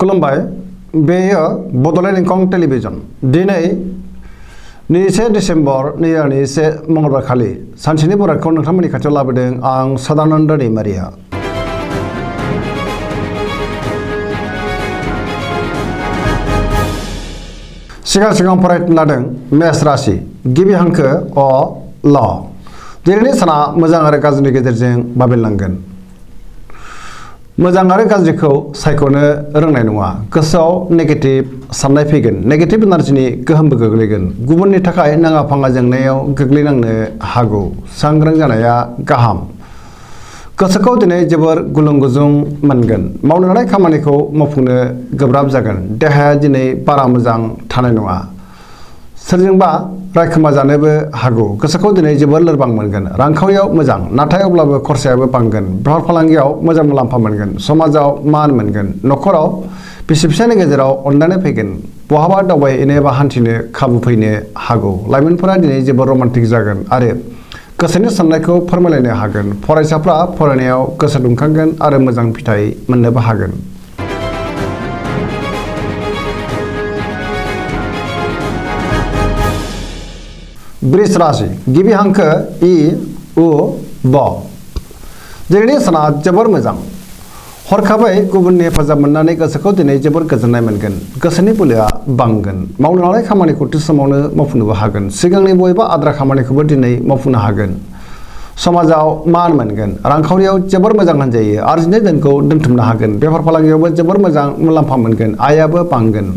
खुलुमबाय बेयो बड'लेण्ड इंखं टेलिभिजन दिनै 1 डिसेम्बर 2021 मंगलबार खालि सानसेनि बरादखौ नोंथांमोननि खाथियाव लाबोदों आं सदानन्द दैमारिया। सिगां फरायनो लादों मेष राशि गिबि हांखो अ ल। दिनैनि साना मोजां आरो गाज्रिनि गेजेरजों बाबेनलांगोन। मोजां आरो गाज्रिखौ सायख'नो रोंनाय नङा। गोसोआव नेगेटिभ साननाय फैगोन। नेगेटिभ एनार्जिनि गोहोमबो गोग्लैगोन। गुबुननि थाखाय नाङा फाङा जेंनायाव गोग्लैनांनो हागौ। सांग्रां जानाया गाहाम। गोसोखौ दिनै जोबोर गुलुं गुजुं मोनगोन। मावनो लानाय खामानिखौ मावफुंनो गोब्राब जागोन। देहाया दिनै बारा मोजां थानाय नङा। सोरजोंबा रायखोमा जानोबो हागौ। गोसोखौ दिनै जोबोर लोरबां मोनगोन। रांखावरियाव मोजां नाथाय अब्लाबो खरसायाबो बांगोन। बेफार फालांगियाव मोजां मुलाम्फा मोनगोन। समाजाव मान मोनगोन। न'खराव बिसि फिसायनि गेजेराव अनलायनाय फैगोन। बहाबा दावबायहैनो एबा हान्थिनो खाबु फैनो हागौ। लाइमोनफोरा दिनै जोबोर रमान्टिक जागोन आरो गोसोनि साननायखौ फोरमायलायनो हागोन। फरायसाफ्रा फरायनायाव गोसो दुंखांगोन आरो मोजां फिथाइ मोननोबो हागोन। वृष राशि गिबि हांखो इ उ ब। दिनैनि साना जोबोर मोजां। हरखाबै गुबुननि हेफाजाब मोननानै गोसोखौ दिनै जोबोर गोजोननाय मोनगोन। गोसोनि बोलोआ बांगोन। मावनो लानाय खामानिखौ थि समावनो मावफुंनोबो हागोन। सिगांनि बबेबा आद्रा खामानिखौबो दिनै मावफुंनो हागोन। समाजाव मान मोनगोन। रांखावरियाव जोबोर मोजां होनजायो। आरजिनाय धोनखौ दोनथुमनो हागोन। बेफार फालांगियावबो जोबोर मोजां मुलाम्फा मोनगोन। आयाबो बांगोन।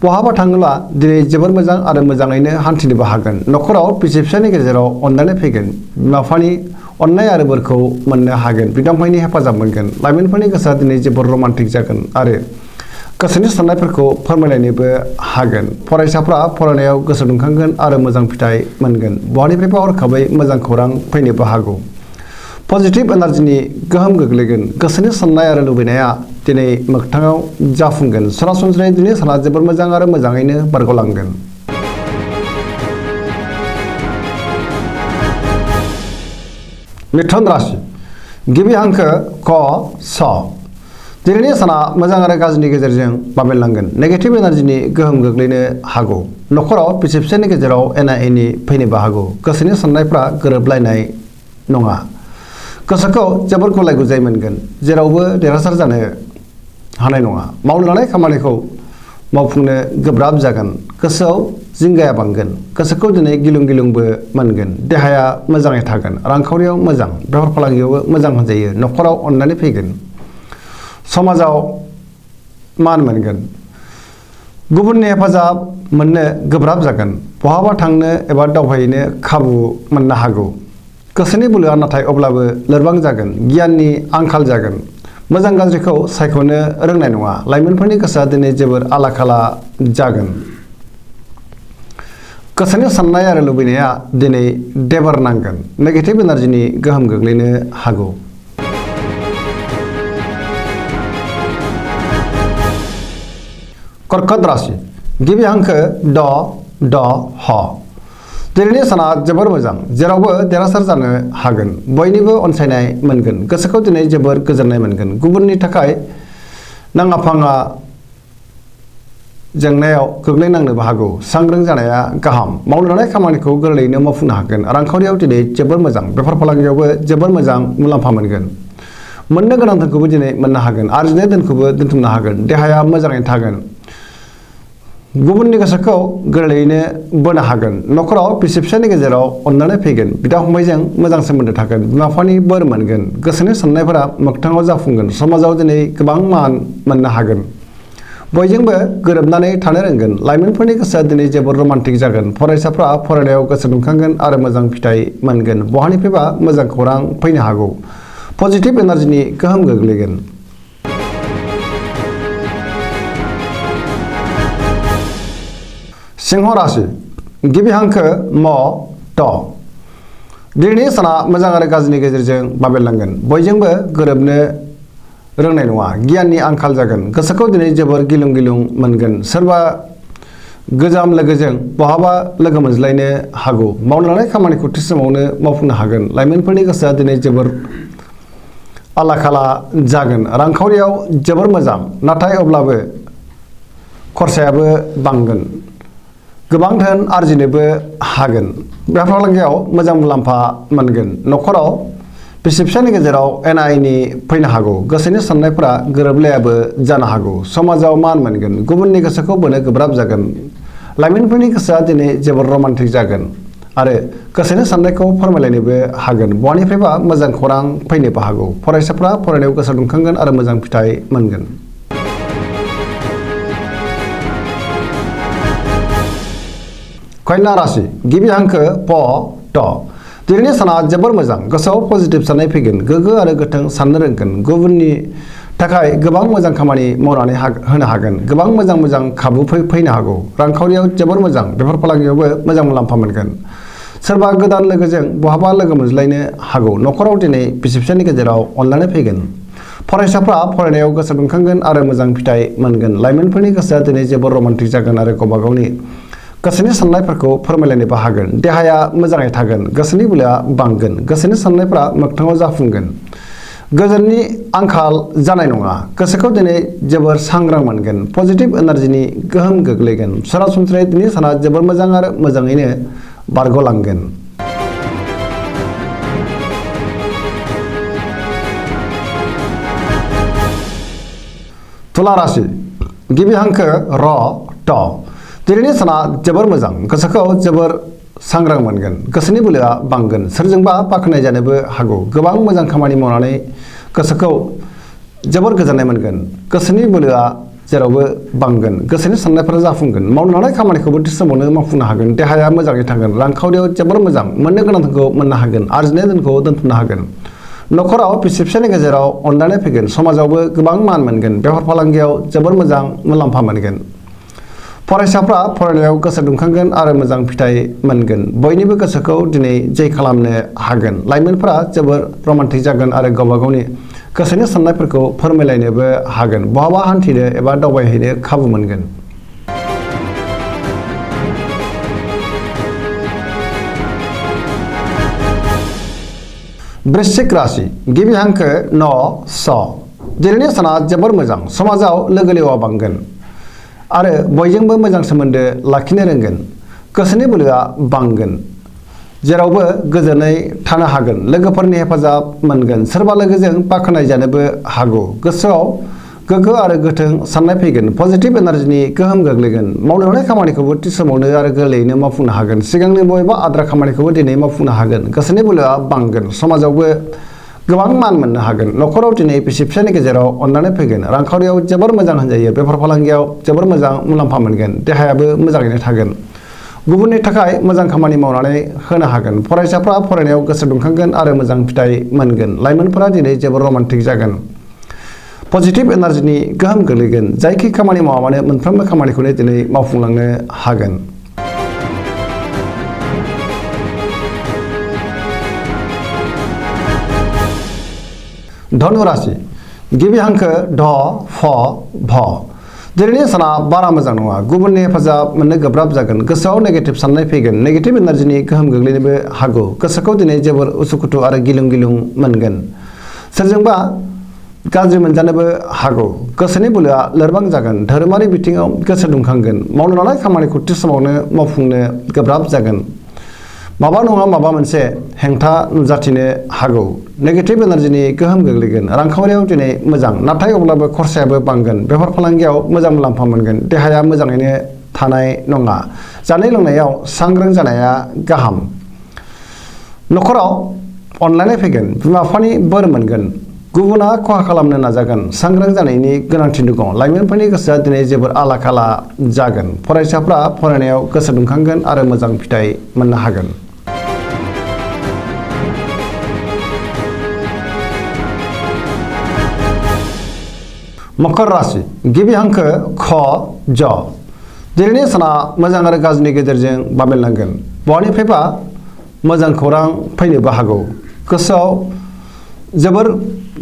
बहाबा थाङोब्ला दिनै जोबोर मोजां आरो मोजाङैनो हान्थिनोबो हागोन। न'खराव बिसि फिसायनि गेजेराव अनलायनाय फैगोन। बिमा बिफानि अननाय आरो बोरखौ मोननो हागोन। बिदा फंबायनि हेफाजाब मोनगोन। लाइमोनफोरनि गोसोआ दिनै जोबोर रमान्टिक जागोन आरो गोसोनि साननायफोरखौ फोरमायलायनोबो हागोन। फरायसाफ्रा फरायनायाव गोसो दुंखांगोन आरो मोजां फिथाइ मोनगोन। बहानिफ्रायबा हरखाबै मोजां खौरां फैनोबो हागौ। पजिटिभ एनार्जिनि गोहोम गोग्लैगोन। गोसोनि साननाय आरो लुबैनाया दिनै मोगथाङाव जाफुंगोन। सरासनस्रायै दिनै साना जोबोर मोजां आरो मोजाङैनो बारग'लांगोन। मिथुन राशि गिबि हांखो क स। दिनैनि साना मोजां आरो गाज्रिनि गेजेरजों बाबेनलांगोन। नेगेटिभ एनार्जिनि गोहोम गोग्लैनो हागौ। न'खराव बिसि फिसायनि गेजेराव एना एनि फैनोबो हागौ। गोसोनि साननायफ्रा गोरोबलायनाय नङा। गोसोखौ जोबोर गुलाय गुजाय मोनगोन। जेरावबो देरहासार जानो हानाय नङा। मावनो लानाय खामानिखौ मावफुंनो गोब्राब जागोन। गोसोआव जिंगाया बांगोन। गोसोखौ दिनै गिलुं गिलुंबो मोनगोन। देहाया मोजाङै थागोन। रांखावरियाव मोजां। बेफार फालांगियावबो मोजां होनजायो। न'खराव अननानै फैगोन। समाजाव मान मोनगोन। गुबुननि हेफाजाब मोननो गोब्राब जागोन। बहाबा थांनो एबा दावबायहैनो खाबु मोननो हागौ। गोसोनि बोलोआ नाथाय अब्लाबो लोरबां जागोन। गियाननि आंखाल जागोन। मोजां गाज्रिखौ सायख'नो रोंनाय नङा। लाइमोनफोरनि गोसोआ दिनै जोबोर आला खाला जागोन। गोसोनि साननाय आरो लुबैनाया दिनै देबार नांगोन। नेगेटिभ एनार्जिनि गोहोम गोग्लैनो हागौ। कर्कट राशि गिबि हांखो ड ड ह। दिनैनि साना जोबोर मोजां। जेरावबो देरहासार जानो हागोन। बयनिबो अनसायनाय मोनगोन। गोसोखौ दिनै जोबोर गोजोननाय मोनगोन। गुबुननि थाखाय नाङा फाङा जेंनायाव गोग्लैनांनोबो हागौ। सांग्रां जानाया गाहाम। मावनो लानाय खामानिखौ गोरलैयैनो मावफुंनो हागोन। रांखावरियाव दिनै जोबोर मोजां। बेफार फालांगियावबो जोबोर मोजां मुलाम्फा मोनगोन। मोननो गोनां धोनखौबो दिनै मोननो हागोन। आरजिनाय धोनखौबो दोनथुमनो हागोन। देहाया मोजाङै थागोन। गुबुननि गोसोखौ गोरलैयैनो बोनो हागोन। न'खराव बिसि फिसायनि गेजेराव अनलायनाय फैगोन। बिदा फंबायजों मोजां सोमोन्दो थागोन। बिमा बिफानि बोर मोनगोन। गोसोनि साननायफोरा मोगथाङाव जाफुंगोन। समाजाव दिनै गोबां मान मोननो हागोन। बयजोंबो गोरोबनानै थानो रोंगोन। लाइमोनफोरनि गोसोआ दिनै जोबोर रमान्टिक जागोन। फरायसाफ्रा फरायनायाव गोसो दुंखांगोन आरो मोजां फिथाइ मोनगोन। बहानिफ्रायबा मोजां खौरां फैनो हागौ। पजिटिभ एनार्जिनि गोहोम गोग्लैगोन। सिंह राशि गिबि हांखो म ट। दिनैनि साना मोजां आरो गाज्रिनि गेजेरजों बाबेनलांगोन। बयजोंबो गोरोबनो रोंनाय नङा। गियाननि आंखाल जागोन। गोसोखौ दिनै जोबोर गिलुं गिलुं मोनगोन। सोरबा गोजाम लोगोजों बहाबा लोगो मोनज्लायनो हागौ। मावनो लानाय खामानिखौ थि समावनो मावफुंनो हागोन। लाइमोनफोरनि गोसोआ दिनै जोबोर आला खाला जागोन रांखावरियाव जोबोर मोजां नाथाय अब्लाबो खरसायाबो बांगोन गोबां धोन आरजिनोबो हागोन बेफार फालांगियाव मोजां मुलाम्फा मोनगोन न'खराव बिसि फिसायनि गेजेराव एना एनि फैनो हागौ गोसोनि साननायफोरा गोरोबलायाबो जानो हागौ समाजाव मान मोनगोन गुबुननि गोसोखौ बोनो गोब्राब जागोन लाइमोनफोरनि गोसोआ दिनै जोबोर रमान्टिक जागोन आरो गोसोनि साननायखौ फोरमायलायनोबो हागोन बहानिफ्रायबा मोजां खौरां फैनोबो हागौ फरायसाफ्रा फरायनायाव गोसो दुंखांगोन आरो मोजां फिथाइ मोनगोन कन्या राशि गिबि हांखो प ट दिनैनि साना जोबोर मोजां गोसोआव पजिटिभ साननाय फैगोन गोगो आरो गोथों साननो रोंगोन गुबुननि थाखाय गोबां मोजां खामानि मावनानै होनो हागोन गोबां मोजां खाबु फैनो हागौ रांखावरियाव जोबोर मोजां बेफार फालांगियावबो मोजां मुलाम्फा मोनगोन सोरबा गोदान लोगोजों बहाबा लोगो मोनज्लायनो हागौ न'खराव दिनै बिसि फिसायनि गेजेराव अनलायनाय फैगोन फरायसाफ्रा फरायनायाव गोसो दुंखांगोन आरो मोजां फिथाइ मोनगोन लाइमोनफोरनि गोसोआ दिनै जोबोर रमान्टिक जागोन आरो गावबा गावनि गोसोनि साननायफोरखौ फोरमायलायनोबो हागोन देहाया मोजाङै थागोन गोसोनि बोलोआ बांगोन गोसोनि साननायफ्रा मोगथाङाव जाफुंगोन गोजोननि आंखाल जानाय नङा गोसोखौ दिनै जोबोर सांग्रां मोनगोन पजिटिभ एनार्जिनि गोहोम गोग्लैगोन सरासनस्रायै दिनै साना जोबोर मोजां आरो मोजाङैनो बारग'लांगोन तुला राशि गिबि हांखो र ट दिनैनि साना जोबोर मोजां गोसोखौ जोबोर सांग्रां मोनगोन गोसोनि बोलोआ बांगोन सोरजोंबा बाख्नाय जानोबो हागौ गोबां मोजां खामानि मावनानै गोसोखौ जोबोर गोजोननाय मोनगोन गोसोनि बोलोआ जेरावबो बांगोन गोसोनि साननायफोरा जाफुंगोन मावनो लानाय खामानिखौबो थि समावनो मावफुंनो हागोन देहाया मोजाङै थागोन रांखावरियाव जोबोर मोजां मोननो गोनां धोनखौ मोननो हागोन आरजिनाय धोनखौ दोनथुमनो हागोन न'खराव बिसि फिसायनि गेजेराव अनलायनाय फैगोन समाजावबो गोबां मान मोनगोन बेफार फालांगियाव जोबोर मोजां मुलाम्फा मोनगोन फरायसाफ्रा फरायनायाव गोसो दुंखांगोन आरो मोजां फिथाइ मोनगोन बयनिबो गोसोखौ दिनै जै खालामनो हागोन लाइमोनफोरा जोबोर रमान्टिक जागोन आरो गावबा गावनि गोसोनि साननायफोरखौ फोरमायलायनोबो हागोन बहाबा हान्थिनो एबा दावबायहैनो खाबु मोनगोन वृश्चिक राशि गिबि हांखो न स दिनैनि साना जोबोर मोजां समाजाव लोगो लेवा बांगोन आरो बयजोंबो मोजां सोमोन्दो लाखिनो रोंगोन गोसोनि बोलोआ बांगोन जेरावबो गोजोनै थानो हागोन लोगोफोरनि हेफाजाब मोनगोन सोरबा लोगोजों बाख्नाय जानोबो हागौ गोसोआव गोग्गो आरो गोथों साननाय फैगोन पजिटिभ एनार्जिनि गोहोम गोग्लैगोन मावनो लानाय खामानिखौबो थि समावनो आरो गोरलैयैनो मावफुंनो हागोन सिगांनि बबेबा आद्रा खामानिखौबो दिनै मावफुंनो हागोन गोसोनि बोलोआ बांगोन समाजावबो गोबां मान मोननो हागोन न'खराव दिनै बिसि फिसायनि गेजेराव अनलायनाय फैगोन रांखावरियाव जोबोर मोजां होनजायो बेफार फालांगियाव जोबोर मोजां मुलाम्फा मोनगोन देहायाबो मोजाङैनो थागोन गुबुननि थाखाय मोजां खामानि मावनानै होनो हागोन फरायसाफ्रा फरायनायाव गोसो दुंखांगोन आरो मोजां फिथाइ मोनगोन लाइमोनफोरा दिनै जोबोर रमान्टिक जागोन पजिटिभ एनार्जिनि गोहोम गोग्लैगोन जायखि खामानि मावा मानो मोनफ्रोमबो खामानिखौनो दिनै मावफुंलांनो हागोन धनु राशि गिबि हांखो ढ फ भ दिनैनि साना बारा मोजां नङा गुबुननि हेफाजाब मोननो गोब्राब जागोन गोसोआव नेगेटिभ साननाय फैगोन नेगेटिभ एनार्जिनि गोहोम गोग्लैनोबो हागौ गोसोखौ दिनै जोबोर उसुखुथु आरो गिलुं गिलुं मोनगोन सोरजोंबा गाज्रि मोनजानोबो हागौ गोसोनि बोलोआ लोरबां जागोन धोरोमारि बिथिङाव गोसो दुंखांगोन मावनो लानाय खामानिखौ थि समावनो मावफुंनो गोब्राब जागोन माबा नङा माबा मोनसे हेंथा नुजाथिनो हागौ नेगेटिभ एनार्जिनि गोहोम गोग्लैगोन रांखावरियाव दिनै मोजां नाथाय अब्लाबो खरसायाबो बांगोन बेफार फालांगियाव मोजां मुलाम्फा मोनगोन देहाया मोजाङैनो थानाय नङा जानाय लोंनायाव सांग्रां जानाया गाहाम न'खराव अनलायनाय फैगोन बिमा बिफानि बोर मोनगोन गुबुना खहा खालामनो नाजागोन सांग्रां जानायनि गोनांथि दङ लाइमोनफोरनि गोसोआ दिनै जोबोर आला खाला जागोन फरायसाफ्रा फरायनायाव गोसो दुंखांगोन आरो मोजां फिथाइ मोननो हागोन मकर राशि गिबि हांखो ख ज दिनैनि साना मोजां आरो गाज्रिनि गेजेरजों बाबेलनांगोन बहानिफ्रायबा मोजां खौरां फैनोबो हागौ गोसोआव जोबोर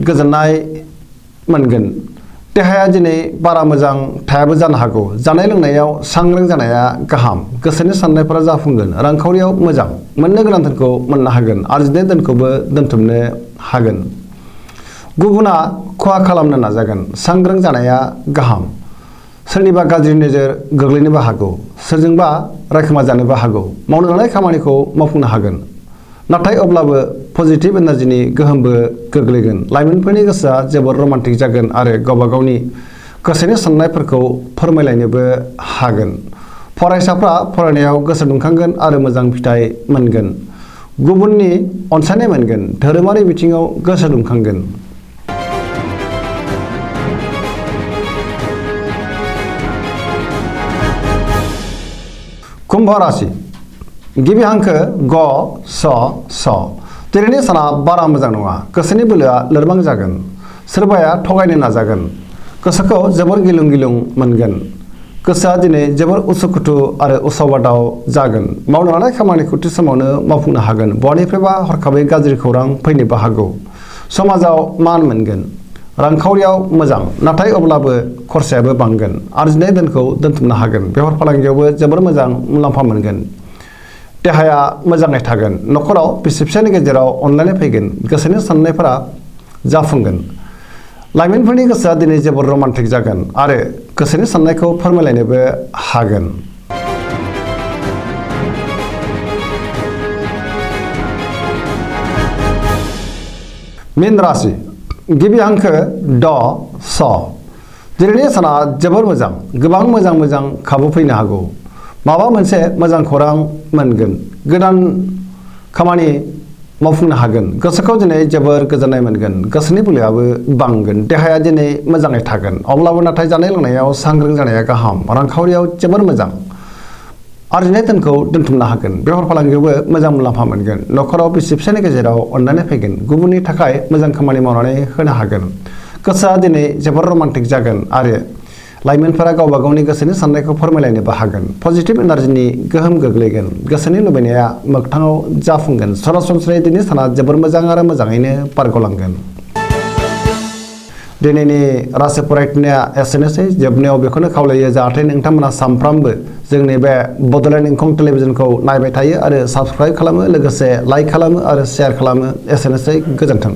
गोजोननाय मोनगोन देहाया दिनै बारा मोजां थायाबो जानो हागौ जानाय लोंनायाव सांग्रां जानाया गाहाम गोसोनि साननायफोरा जाफुंगोन रांखावरियाव मोजां मोननो गोनां धोनखौ मोननो हागोन आरजिनाय धोनखौबो दोनथुमनो हागोन गुबुना खहा खालामनो नाजागोन सांग्रां जानाया गाहाम सोरनिबा गाज्रि नोजोर गोग्लैनोबो हागौ सोरजोंबा रायखोमा जानोबो हागौ मावनो लानाय खामानिखौ मावफुंनो हागोन नाथाय अब्लाबो पजिटिभ एनार्जिनि गोहोमबो गोग्लैगोन लाइमोनफोरनि गोसोआ जोबोद रमान्टिक जागोन आरो गावबा गावनि गोसोनि साननायफोरखौ फोरमायलायनोबो हागोन फरायसाफ्रा फरायनायाव गोसो दुंखांगोन आरो मोजां फिथाइ मोनगोन गुबुननि अनसायनाय मोनगोन धोरोमारि बिथिङाव गोसो दुंखांगोन कुम्भ राशि गिबि हांखो ग स स दिनैनि साना बारा मोजां नङा गोसोनि बोलोआ लोरबां जागोन सोरबाया थगायनो नाजागोन गोसोखौ जोबोर गिलुं गिलुं मोनगोन गोसोआ दिनै जोबोर उसुखुथु आरो उसाव-बादाव जागोन मावनो लानाय खामानिखौ थि समावनो मावफुंनो हागोन बहानिफ्रायबा हरखाबै गाज्रि खौरां फैनोबो हागौ समाजाव मान मोनगोन रांखावरियाव मोजां नाथाय अब्लाबो खरसायाबो बांगोन आरजिनाय धोनखौ दोनथुमनो हागोन बेफार फालांगियावबो जोबोर मोजां मुलाम्फा मोनगोन देहाया मोजाङै थागोन न'खराव बिसि फिसायनि गेजेराव अनलायनाय फैगोन गोसोनि साननायफोरा जाफुंगोन लाइमोनफोरनि गोसोआ दिनै जोबोर रमान्टिक जागोन आरो गोसोनि साननायखौ फोरमायलायनोबो हागोन मीन राशि गिबि हांखो ड स दिनैनि साना जोबोर मोजां गोबां मोजां खाबु फैनो हागौ माबा मोनसे मोजां खौरां मोनगोन गोदान खामानि मावफुंनो हागोन गोसोखौ दिनै जोबोर गोजोननाय मोनगोन गोसोनि बोलोआबो बांगोन देहाया दिनै मोजाङै थागोन अब्लाबो नाथाय जानाय लोंनायाव सांग्रां जानाया गाहाम रांखावरियाव जोबोर मोजां आरजिनाय धोनखौ दोनथुमनो हागोन बेफार फालांगियावबो मोजां मुलाम्फा मोनगोन न'खराव बिसि फिसायनि गेजेराव अनलायनाय फैगोन गुबुननि थाखाय मोजां खामानि मावनानै होनो हागोन गोसोआ दिनै जोबोर रमान्टिक जागोन आरो लाइमोनफोरा गावबा गावनि गोसोनि साननायखौ फोरमायलायनोबो हागोन पजिटिभ एनार्जिनि गोहोम गोग्लैगोन गोसोनि लुबैनाया मोगथाङाव जाफुंगोन सरासनस्रायै दिनै साना जोबोर मोजां आरो मोजाङैनो बारग'लांगोन दिनैनि राशि फरायनाया एसेनोसै जोबनायाव बेखौनो खावलायो जाहाथे नोंथांमोना सानफ्रामबो जोंनि बे बड'लेण्ड इंखं टेलिभिजनखौ नायबाय थायो आरो साबस्क्राइब खालामो लोगोसे लाइक खालामो आरो शेयार खालामो एसेनोसै गोजोन्थों।